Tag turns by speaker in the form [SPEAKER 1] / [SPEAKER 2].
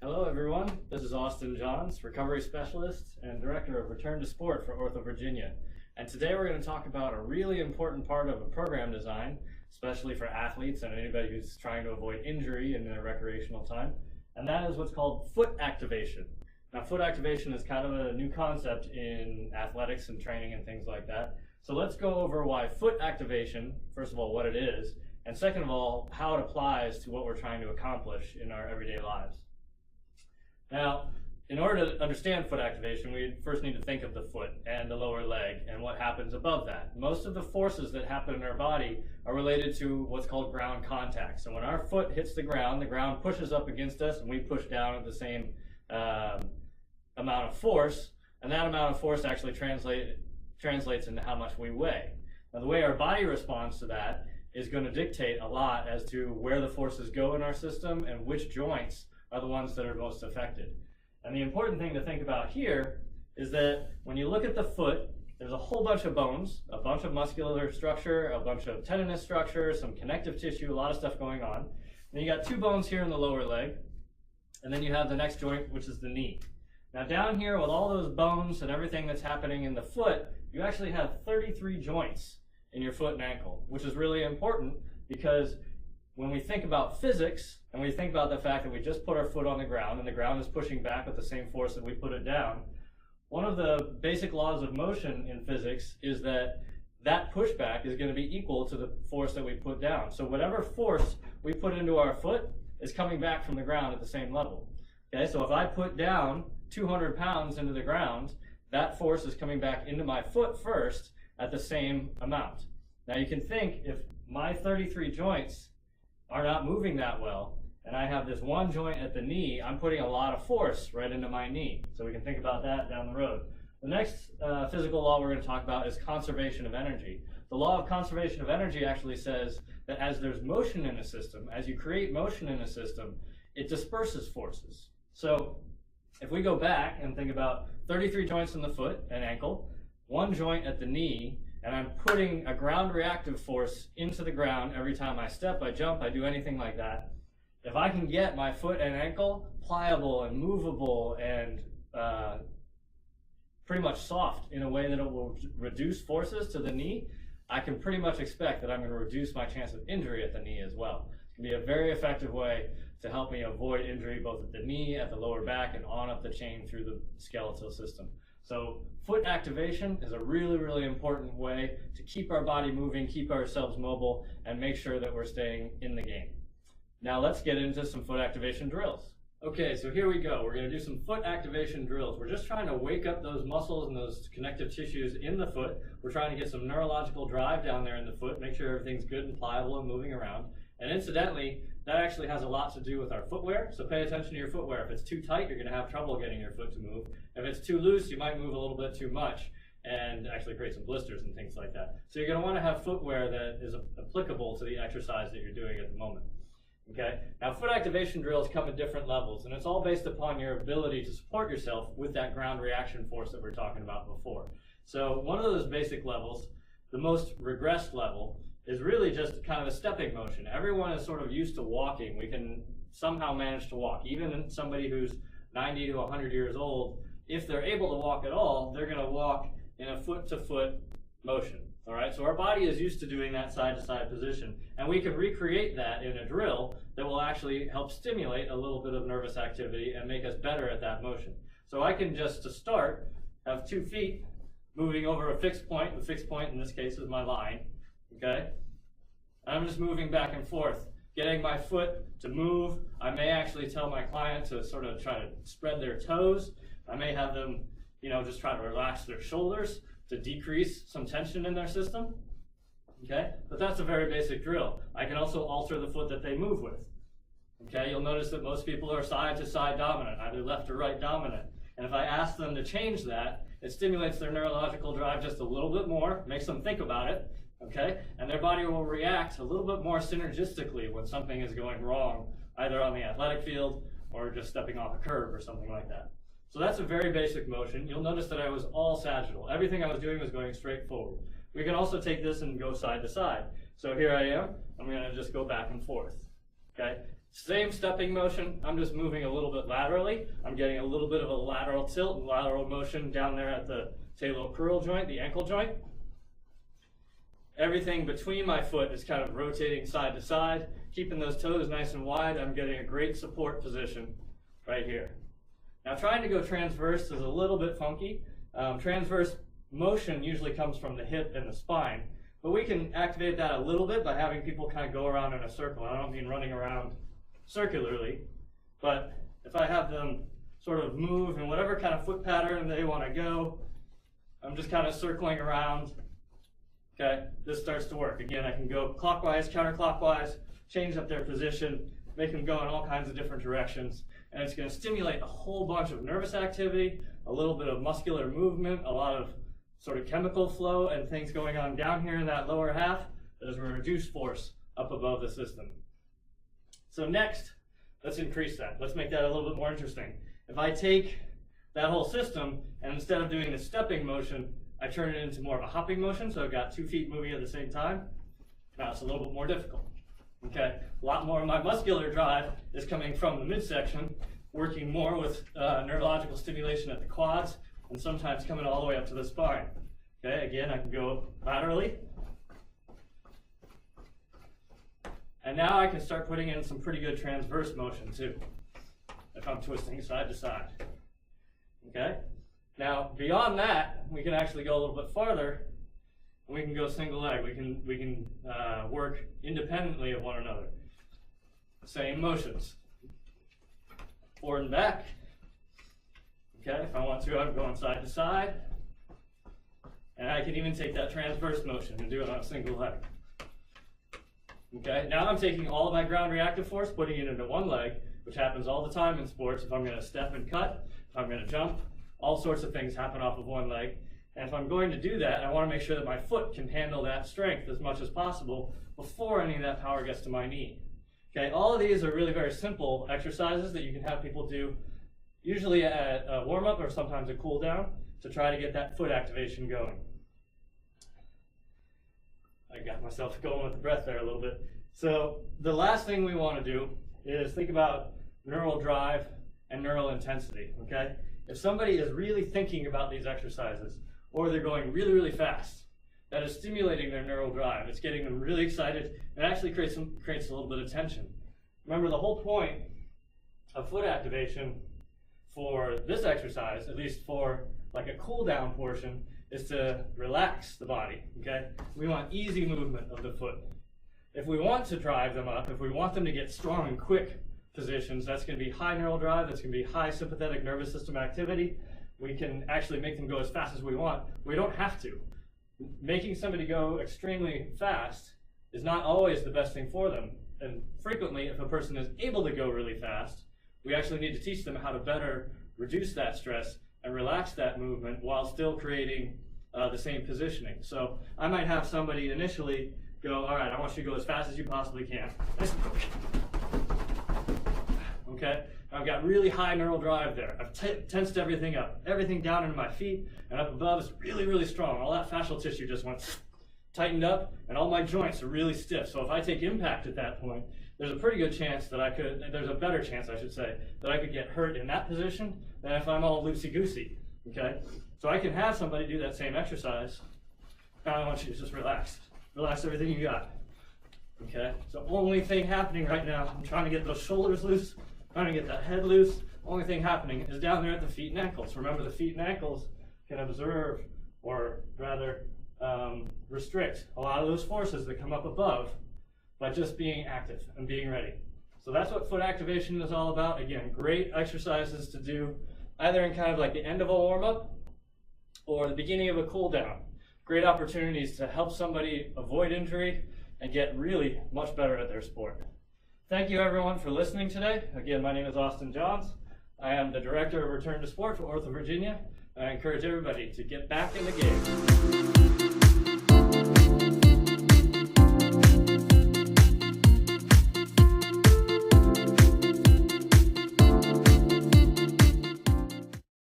[SPEAKER 1] Hello everyone, this is Austin Johns, recovery specialist and director of Return to Sport for OrthoVirginia. And today we're going to talk about a really important part of a program design, especially for athletes and anybody who's trying to avoid injury in their recreational time. And that is what's called foot activation. Now, foot activation is kind of a new concept in athletics and training and things like that. So let's go over why foot activation, first of all, what it is, and second of all, how it applies to what we're trying to accomplish in our everyday lives. Now, in order to understand foot activation, we first need to think of the foot and the lower leg and what happens above that. Most of the forces that happen in our body are related to what's called ground contact. So when our foot hits the ground pushes up against us and we push down at the same amount of force, and that amount of force actually translates into how much we weigh. Now, the way our body responds to that is going to dictate a lot as to where the forces go in our system and which joints are the ones that are most affected. And the important thing to think about here is that when you look at the foot, there's a whole bunch of bones, a bunch of muscular structure, a bunch of tendinous structure, some connective tissue, a lot of stuff going on. Then you got two bones here in the lower leg, and then you have the next joint, which is the knee. Now down here with all those bones and everything that's happening in the foot, you actually have 33 joints in your foot and ankle, which is really important because when we think about physics and we think about the fact that we just put our foot on the ground and the ground is pushing back with the same force that we put it down, one of the basic laws of motion in physics is that that pushback is going to be equal to the force that we put down. So whatever force we put into our foot is coming back from the ground at the same level. Okay, so if I put down 200 pounds into the ground, that force is coming back into my foot first at the same amount. Now you can think if my 33 joints are not moving that well, and I have this one joint at the knee, I'm putting a lot of force right into my knee. So we can think about that down the road. The next physical law we're going to talk about is conservation of energy. The law of conservation of energy actually says that as there's motion in a system, as you create motion in a system, it disperses forces. So if we go back and think about 33 joints in the foot and ankle, one joint at the knee, and I'm putting a ground reactive force into the ground every time I step, I jump, I do anything like that. If I can get my foot and ankle pliable and movable and pretty much soft in a way that it will reduce forces to the knee, I can pretty much expect that I'm going to reduce my chance of injury at the knee as well. It can be a very effective way to help me avoid injury both at the knee, at the lower back, and on up the chain through the skeletal system. So foot activation is a really, really important way to keep our body moving, keep ourselves mobile, and make sure that we're staying in the game. Now let's get into some foot activation drills. Okay, so here we go. We're going to do some foot activation drills. We're just trying to wake up those muscles and those connective tissues in the foot. We're trying to get some neurological drive down there in the foot, make sure everything's good and pliable and moving around. And incidentally, that actually has a lot to do with our footwear, so pay attention to your footwear. If it's too tight, you're going to have trouble getting your foot to move. If it's too loose, you might move a little bit too much and actually create some blisters and things like that. So you're going to want to have footwear that is applicable to the exercise that you're doing at the moment. Okay? Now, foot activation drills come at different levels, and it's all based upon your ability to support yourself with that ground reaction force that we were talking about before. So one of those basic levels, the most regressed level, is really just kind of a stepping motion. Everyone is sort of used to walking. We can somehow manage to walk. Even somebody who's 90 to 100 years old, if they're able to walk at all, they're going to walk in a foot-to-foot motion. All right, so our body is used to doing that side-to-side position, and we can recreate that in a drill that will actually help stimulate a little bit of nervous activity and make us better at that motion. So I can just, to start, have 2 feet moving over a fixed point. The fixed point in this case is my line. Okay, and I'm just moving back and forth, getting my foot to move. I may actually tell my client to sort of try to spread their toes. I may have them, just try to relax their shoulders to decrease some tension in their system. Okay, but that's a very basic drill. I can also alter the foot that they move with. Okay, you'll notice that most people are side-to-side dominant, either left or right dominant. And if I ask them to change that, it stimulates their neurological drive just a little bit more, makes them think about it. Okay, and their body will react a little bit more synergistically when something is going wrong, either on the athletic field or just stepping off a curb or something like that. So that's a very basic motion. You'll notice that I was all sagittal. Everything I was doing was going straight forward. We can also take this and go side to side. So here I am, I'm gonna just go back and forth, okay? Same stepping motion, I'm just moving a little bit laterally. I'm getting a little bit of a lateral tilt and lateral motion down there at the talocrural joint, the ankle joint. Everything between my foot is kind of rotating side to side, keeping those toes nice and wide. I'm getting a great support position right here. Now trying to go transverse is a little bit funky. Transverse motion usually comes from the hip and the spine, but we can activate that a little bit by having people kind of go around in a circle. I don't mean running around circularly, but if I have them sort of move in whatever kind of foot pattern they want to go, I'm just kind of circling around. Okay, this starts to work. Again, I can go clockwise, counterclockwise, change up their position, make them go in all kinds of different directions, and it's going to stimulate a whole bunch of nervous activity, a little bit of muscular movement, a lot of sort of chemical flow and things going on down here in that lower half that is a reduced force up above the system. So next, let's increase that. Let's make that a little bit more interesting. If I take that whole system and instead of doing the stepping motion, I turn it into more of a hopping motion, so I've got 2 feet moving at the same time. Now it's a little bit more difficult. Okay, a lot more of my muscular drive is coming from the midsection, working more with neurological stimulation at the quads, and sometimes coming all the way up to the spine. Okay, again, I can go laterally. And now I can start putting in some pretty good transverse motion too, if I'm twisting side to side. Okay? Now, beyond that, we can actually go a little bit farther, and we can go single leg. We can work independently of one another. Same motions. Forward and back. Okay, if I want to, I'm going side to side. And I can even take that transverse motion and do it on a single leg. Okay, now I'm taking all of my ground reactive force, putting it into one leg, which happens all the time in sports. If I'm going to step and cut, if I'm going to jump, all sorts of things happen off of one leg. And if I'm going to do that, I want to make sure that my foot can handle that strength as much as possible before any of that power gets to my knee. Okay, all of these are really very simple exercises that you can have people do, usually at a warm-up or sometimes a cool-down, to try to get that foot activation going. I got myself going with the breath there a little bit. So the last thing we want to do is think about neural drive and neural intensity, okay? If somebody is really thinking about these exercises, or they're going really, really fast, that is stimulating their neural drive. It's getting them really excited, and it actually creates a little bit of tension. Remember, the whole point of foot activation for this exercise, at least for like a cool down portion, is to relax the body, okay? We want easy movement of the foot. If we want to drive them up, if we want them to get strong and quick positions, that's going to be high neural drive, that's going to be high sympathetic nervous system activity. We can actually make them go as fast as we want. We don't have to. Making somebody go extremely fast is not always the best thing for them. And frequently, if a person is able to go really fast, we actually need to teach them how to better reduce that stress and relax that movement while still creating the same positioning. So I might have somebody initially go, all right, I want you to go as fast as you possibly can. Okay, I've got really high neural drive there. I've tensed everything up. Everything down into my feet and up above is really, really strong. All that fascial tissue just went tightened up, and all my joints are really stiff. So if I take impact at that point, there's a pretty good chance that there's a better chance, I should say, that I could get hurt in that position than if I'm all loosey-goosey, okay? So I can have somebody do that same exercise. Now I want you to just relax. Relax everything you got, okay? So only thing happening right now, I'm trying to get those shoulders loose, trying to get that head loose. Only thing happening is down there at the feet and ankles. Remember, the feet and ankles can observe, or rather restrict a lot of those forces that come up above by just being active and being ready. So that's what foot activation is all about. Again, great exercises to do either in kind of like the end of a warm-up or the beginning of a cool-down. Great opportunities to help somebody avoid injury and get really much better at their sport. Thank you everyone for listening today. Again, my name is Austin Johns. I am the Director of Return to Sport for OrthoVirginia, and I encourage everybody to get back in the game.